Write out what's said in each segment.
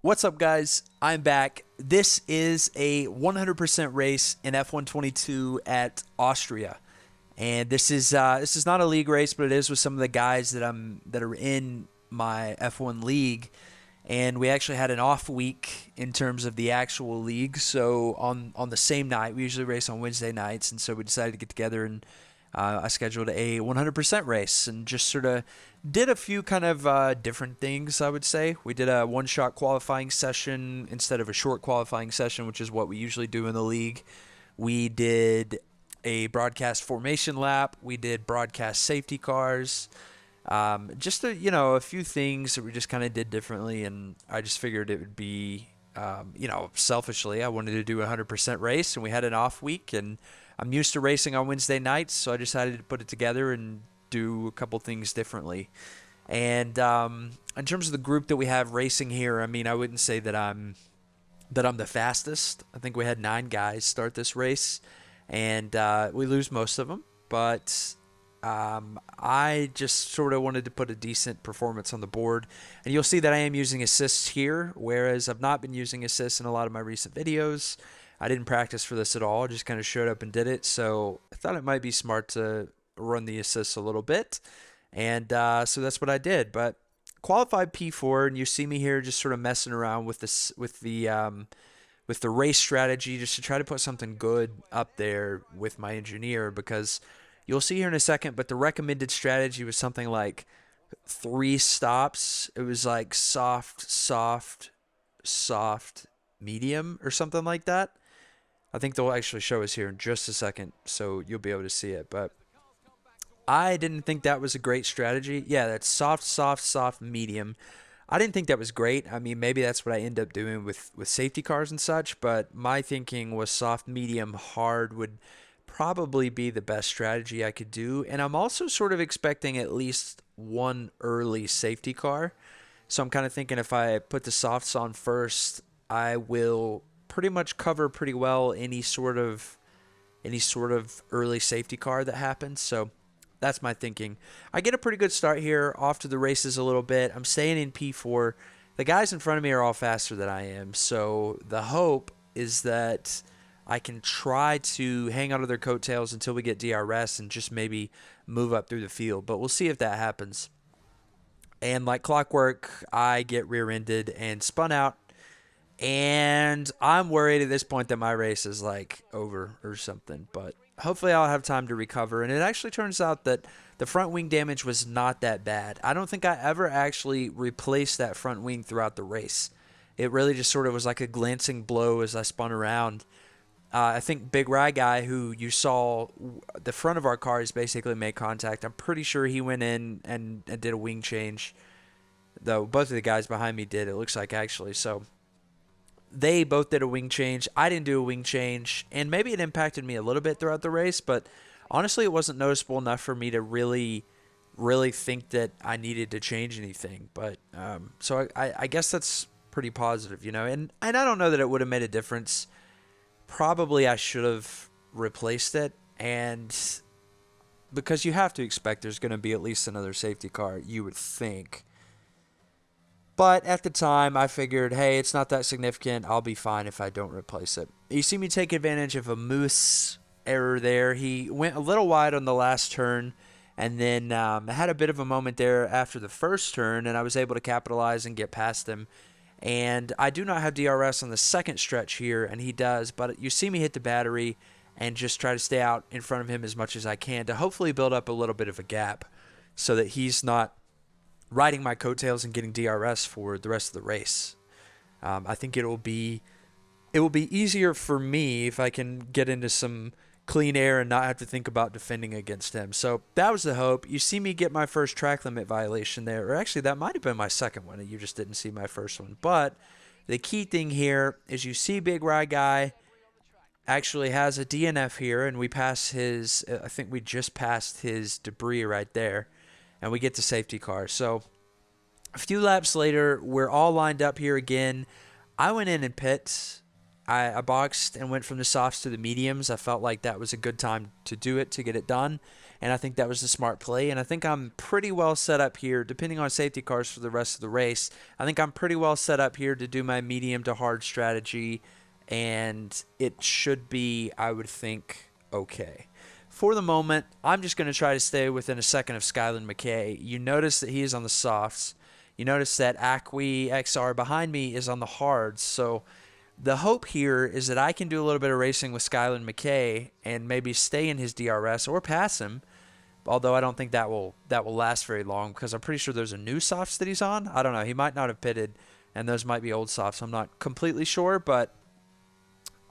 What's up, guys? I'm back. This is a 100% race in F122 at Austria, and this is not a league race, but it is with some of the guys that are in my F1 league. And we actually had an off week in terms of the actual league. So on the same night, we usually race on Wednesday nights, and so we decided to get together and I scheduled a 100% race and just sort of did a few kind of different things, I would say. We did a one-shot qualifying session instead of a short qualifying session, which is what we usually do in the league. We did a broadcast formation lap. We did broadcast safety cars. Just a few things that we just kind of did differently, and I just figured it would be, selfishly, I wanted to do a 100% race, and we had an off week, and I'm used to racing on Wednesday nights, so I decided to put it together and do a couple things differently. And in terms of the group that we have racing here, I mean, I wouldn't say that I'm the fastest. I think we had 9 guys start this race, and we lose most of them, but I just sort of wanted to put a decent performance on the board. And you'll see that I am using assists here, whereas I've not been using assists in a lot of my recent videos. I didn't practice for this at all. I just kind of showed up and did it. So I thought it might be smart to run the assists a little bit. And so that's what I did. But qualified P4, and you see me here just sort of messing around with this, with the race strategy, just to try to put something good up there with my engineer, because you'll see here in a second, but the recommended strategy was something like 3 stops. It was like soft, soft, soft, medium, or something like that. I think they'll actually show us here in just a second, so you'll be able to see it. But I didn't think that was a great strategy. Yeah, that's soft, soft, soft, medium. I didn't think that was great. I mean, maybe that's what I end up doing with safety cars and such, but my thinking was soft, medium, hard would probably be the best strategy I could do. And I'm also sort of expecting at least one early safety car. So I'm kind of thinking if I put the softs on first, I will pretty much cover pretty well any sort of early safety car that happens. So that's my thinking. I get a pretty good start here, off to the races a little bit. I'm staying in P4. The guys in front of me are all faster than I am. So the hope is that I can try to hang on to their coattails until we get DRS and just maybe move up through the field. But we'll see if that happens. And like clockwork, I get rear-ended and spun out. And I'm worried at this point that my race is like over or something. But hopefully I'll have time to recover. And it actually turns out that the front wing damage was not that bad. I don't think I ever actually replaced that front wing throughout the race. It really just sort of was like a glancing blow as I spun around. I think Big Rye Guy, who you saw the front of our cars basically made contact, I'm pretty sure he went in and did a wing change. Though both of the guys behind me did, it looks like, actually. So they both did a wing change. I didn't do a wing change, and maybe it impacted me a little bit throughout the race, but honestly it wasn't noticeable enough for me to really think that I needed to change anything. But so I guess that's pretty positive, and I don't know that it would have made a difference. Probably I should have replaced it, and because you have to expect there's going to be at least another safety car, you would think. But at the time, I figured, hey, it's not that significant. I'll be fine if I don't replace it. You see me take advantage of a Moose error there. He went a little wide on the last turn, and then had a bit of a moment there after the first turn, and I was able to capitalize and get past him. And I do not have DRS on the second stretch here, and he does. But you see me hit the battery and just try to stay out in front of him as much as I can to hopefully build up a little bit of a gap so that he's not riding my coattails and getting DRS for the rest of the race. I think it will be easier for me if I can get into some clean air and not have to think about defending against him. So that was the hope. You see me get my first track limit violation there, or actually that might have been my second one, and you just didn't see my first one. But the key thing here is you see Big Rye Guy actually has a DNF here, and we pass his, I think we just passed his debris right there, and we get the safety car. So a few laps later, we're all lined up here again. I went in and pit. I boxed and went from the softs to the mediums. I felt like that was a good time to do it, to get it done. and I think that was a smart play. And I think I'm pretty well set up here, depending on safety cars for the rest of the race. I think I'm pretty well set up here to do my medium to hard strategy, and it should be, I would think, okay. For the moment, I'm just going to try to stay within a second of Skyland McKay. You notice that he is on the softs. You notice that Acqui XR behind me is on the hards. So the hope here is that I can do a little bit of racing with Skyland McKay and maybe stay in his DRS or pass him. Although I don't think that will last very long, because I'm pretty sure there's a new softs that he's on. I don't know. He might not have pitted, and those might be old softs. I'm not completely sure, but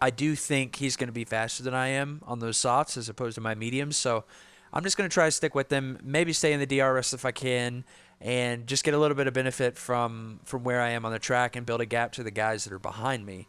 I do think he's going to be faster than I am on those softs as opposed to my mediums. So I'm just going to try to stick with them, maybe stay in the DRS if I can, and just get a little bit of benefit from where I am on the track and build a gap to the guys that are behind me.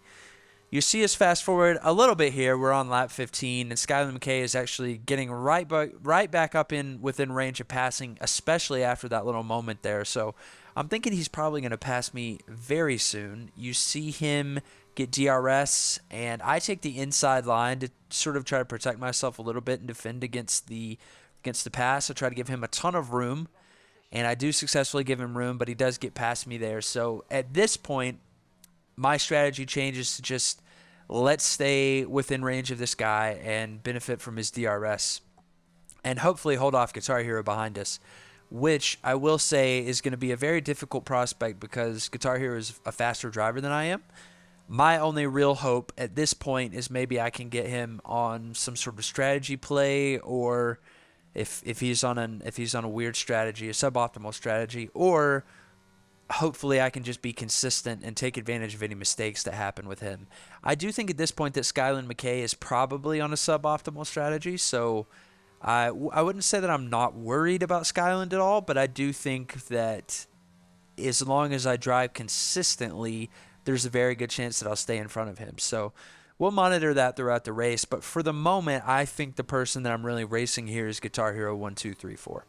You see us fast forward a little bit here. We're on lap 15, and Skyland McKay is actually getting right back up within range of passing, especially after that little moment there. So I'm thinking he's probably going to pass me very soon. You see him get DRS, and I take the inside line to sort of try to protect myself a little bit and defend against the pass. I try to give him a ton of room, and I do successfully give him room, but he does get past me there. So at this point, my strategy changes to just let's stay within range of this guy and benefit from his DRS, and hopefully hold off Guitar Hero behind us, which I will say is going to be a very difficult prospect because Guitar Hero is a faster driver than I am. My only real hope at this point is maybe I can get him on some sort of strategy play, or if he's on a weird strategy, a suboptimal strategy, or hopefully I can just be consistent and take advantage of any mistakes that happen with him. I do think at this point that Skyland McKay is probably on a suboptimal strategy, so I wouldn't say that I'm not worried about Skyland at all, but I do think that as long as I drive consistently, there's a very good chance that I'll stay in front of him. So we'll monitor that throughout the race, but for the moment, I think the person that I'm really racing here is Guitar Hero 1234.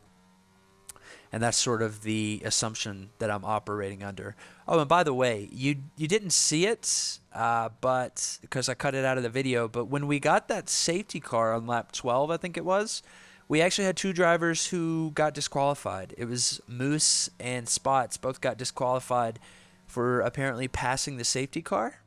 And that's sort of the assumption that I'm operating under. Oh, and by the way, you didn't see it, but because I cut it out of the video, but when we got that safety car on lap 12, I think it was, we actually had two drivers who got disqualified. It was Moose and Spots, both got disqualified for apparently passing the safety car,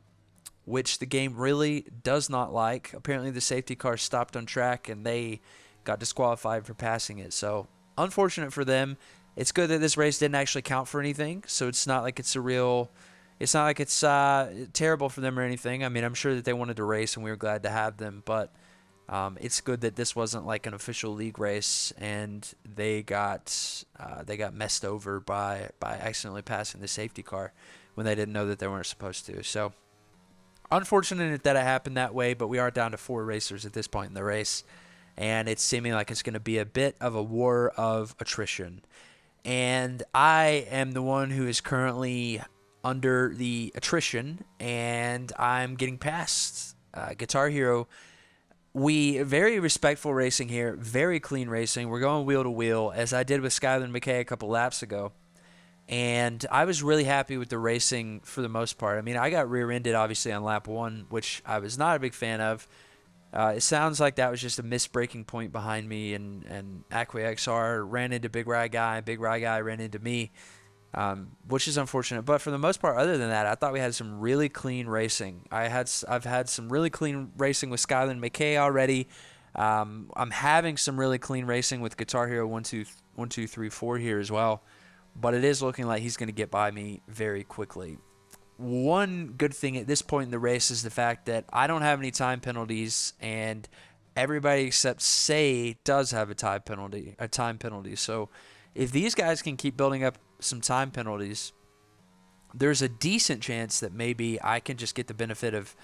which the game really does not like. Apparently the safety car stopped on track and they got disqualified for passing it. So unfortunate for them. It's good that this race didn't actually count for anything, so it's not like it's terrible for them or anything. I mean, I'm sure that they wanted to race and we were glad to have them, but it's good that this wasn't like an official league race and they got messed over by accidentally passing the safety car when they didn't know that they weren't supposed to. So unfortunate that it happened that way, but we are down to 4 racers at this point in the race, and it's seeming like it's going to be a bit of a war of attrition. And I am the one who is currently under the attrition, and I'm getting past Guitar Hero. Very respectful racing here, very clean racing. We're going wheel to wheel, as I did with Skyland McKay a couple laps ago. And I was really happy with the racing for the most part. I mean, I got rear-ended, obviously, on lap 1, which I was not a big fan of. It sounds like that was just a missed braking point behind me, and Acqui XR ran into Big Rye Guy. Big Rye Guy ran into me, which is unfortunate. But for the most part, other than that, I thought we had some really clean racing. I've had some really clean racing with Skyland McKay already. I'm having some really clean racing with Guitar Hero 1234 here as well. But it is looking like he's going to get by me very quickly. One good thing at this point in the race is the fact that I don't have any time penalties, and everybody except Say does have a time penalty. So if these guys can keep building up some time penalties, there's a decent chance that maybe I can just get the benefit of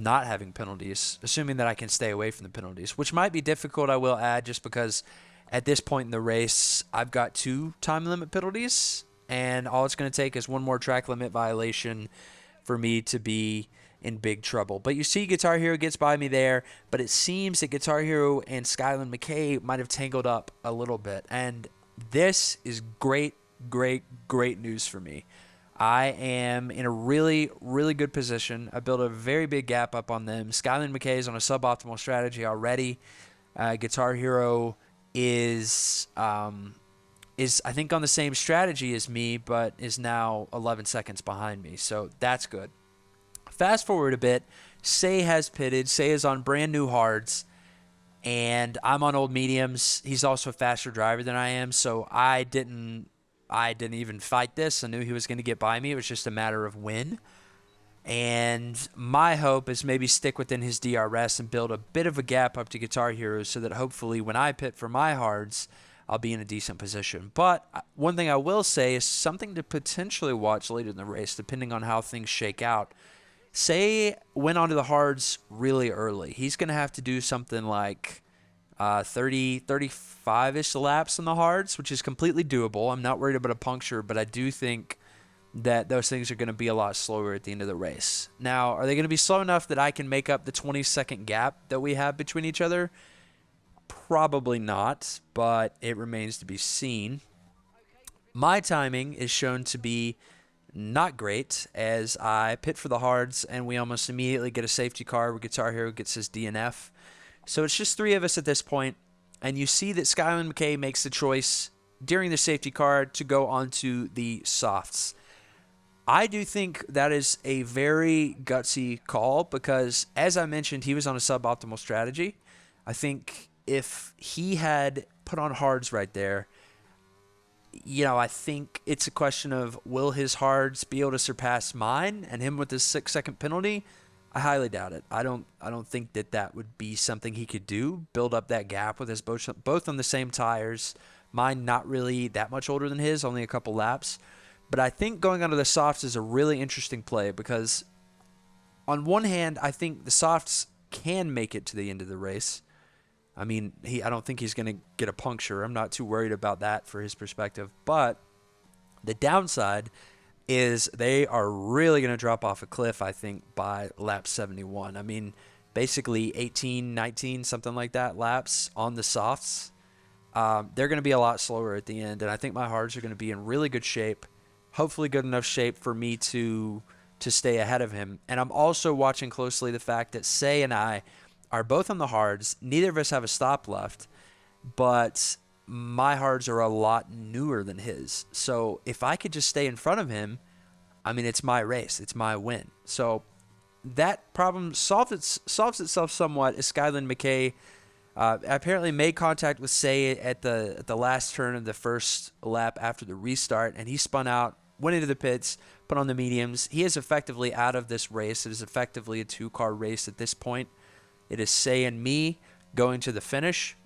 not having penalties, assuming that I can stay away from the penalties, which might be difficult, I will add, just because at this point in the race, I've got 2 time limit penalties, and all it's going to take is one more track limit violation for me to be in big trouble. But you see Guitar Hero gets by me there, but it seems that Guitar Hero and Skyland McKay might have tangled up a little bit. And this is great, great, great news for me. I am in a really, really good position. I built a very big gap up on them. Skyland McKay is on a suboptimal strategy already. Guitar Hero is I think on the same strategy as me, but is now 11 seconds behind me. So that's good. Fast forward a bit, Say has pitted. Say is on brand new hards, and I'm on old mediums. He's also a faster driver than I am, so I didn't even fight this. I knew he was going to get by me. It was just a matter of when. And my hope is maybe stick within his DRS and build a bit of a gap up to Guitar Hero so that hopefully when I pit for my hards, I'll be in a decent position. But one thing I will say is something to potentially watch later in the race, depending on how things shake out. Say went onto the hards really early. He's going to have to do something like 30, 35-ish laps on the hards, which is completely doable. I'm not worried about a puncture, but I do think that those things are going to be a lot slower at the end of the race. Now, are they going to be slow enough that I can make up the 20-second gap that we have between each other? Probably not, but it remains to be seen. My timing is shown to be not great as I pit for the hards and we almost immediately get a safety car where Guitar Hero gets his DNF. So it's just three of us at this point, and you see that Skyland McKay makes the choice during the safety car to go onto the softs. I do think that is a very gutsy call because, as I mentioned, he was on a suboptimal strategy. I think if he had put on hards right there, I think it's a question of will his hards be able to surpass mine and him with his 6-second penalty? I highly doubt it. I don't think that would be something he could do, build up that gap with his both on the same tires. Mine not really that much older than his, only a couple laps. But I think going onto the softs is a really interesting play because on one hand, I think the softs can make it to the end of the race. I mean, I don't think he's going to get a puncture. I'm not too worried about that for his perspective. But the downside is they are really going to drop off a cliff, I think, by lap 71. I mean, basically 18, 19, something like that laps on the softs. They're going to be a lot slower at the end, and I think my hards are going to be in really good shape, hopefully good enough shape for me to stay ahead of him. And I'm also watching closely the fact that Say and I are both on the hards. Neither of us have a stop left, but my hards are a lot newer than his. So if I could just stay in front of him, I mean, it's my race. It's my win. So that problem solves itself somewhat as Skyland McKay apparently made contact with Say at the last turn of the first lap after the restart, and he spun out, went into the pits, put on the mediums. He is effectively out of this race. It is effectively a two-car race at this point. It is Say and me going to the finish.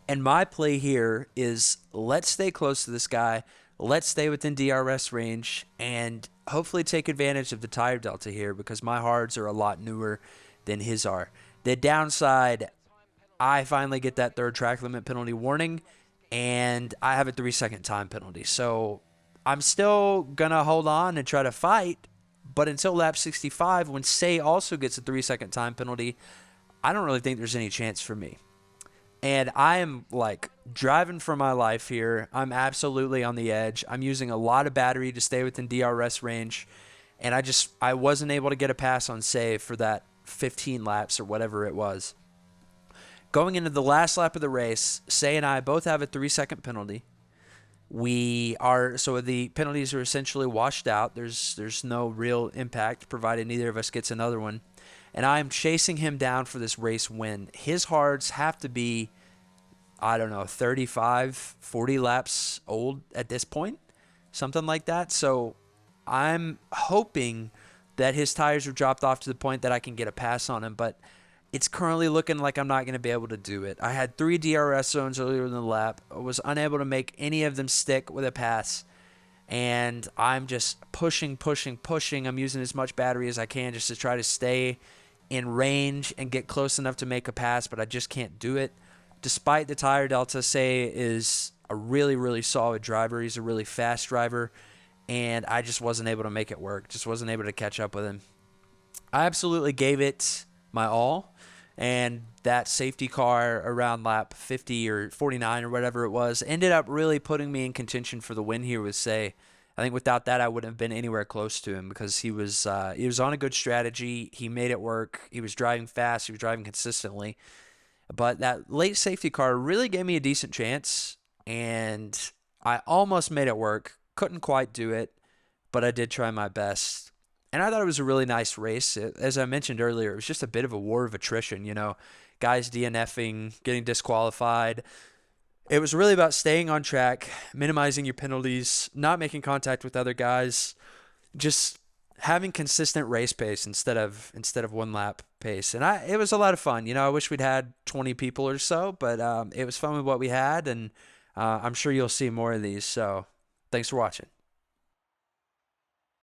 And my play here is let's stay close to this guy. Let's stay within DRS range and hopefully take advantage of the tire delta here because my hards are a lot newer than his are. The downside, I finally get that third track limit penalty warning, and I have a 3-second time penalty. So I'm still going to hold on and try to fight, but until lap 65, when Say also gets a 3-second time penalty, I don't really think there's any chance for me. And I am like driving for my life here. I'm absolutely on the edge. I'm using a lot of battery to stay within DRS range. And I wasn't able to get a pass on Say for that 15 laps or whatever it was. Going into the last lap of the race, Say and I both have a 3-second penalty. So the penalties are essentially washed out. There's no real impact provided neither of us gets another one. And I'm chasing him down for this race win. His hards have to be, 35, 40 laps old at this point, something like that. So I'm hoping that his tires are dropped off to the point that I can get a pass on him, but it's currently looking like I'm not going to be able to do it. I had 3 DRS zones earlier in the lap. I was unable to make any of them stick with a pass. And I'm just pushing. I'm using as much battery as I can just to try to stay in range and get close enough to make a pass, but I just can't do it. Despite the tire delta, Say is a really, really solid driver. He's a really fast driver, and I just wasn't able to make it work. Just wasn't able to catch up with him. I absolutely gave it my all, and that safety car around lap 50 or 49 or whatever it was ended up really putting me in contention for the win here with Say. I think without that, I wouldn't have been anywhere close to him because he was on a good strategy. He made it work. He was driving fast. He was driving consistently. But that late safety car really gave me a decent chance, and I almost made it work. Couldn't quite do it, but I did try my best. And I thought it was a really nice race. As I mentioned earlier, it was just a bit of a war of attrition, guys DNFing, getting disqualified. It was really about staying on track, minimizing your penalties, not making contact with other guys, just having consistent race pace instead of one lap pace. And it was a lot of fun. I wish we'd had 20 people or so, but it was fun with what we had, and I'm sure you'll see more of these. So thanks for watching.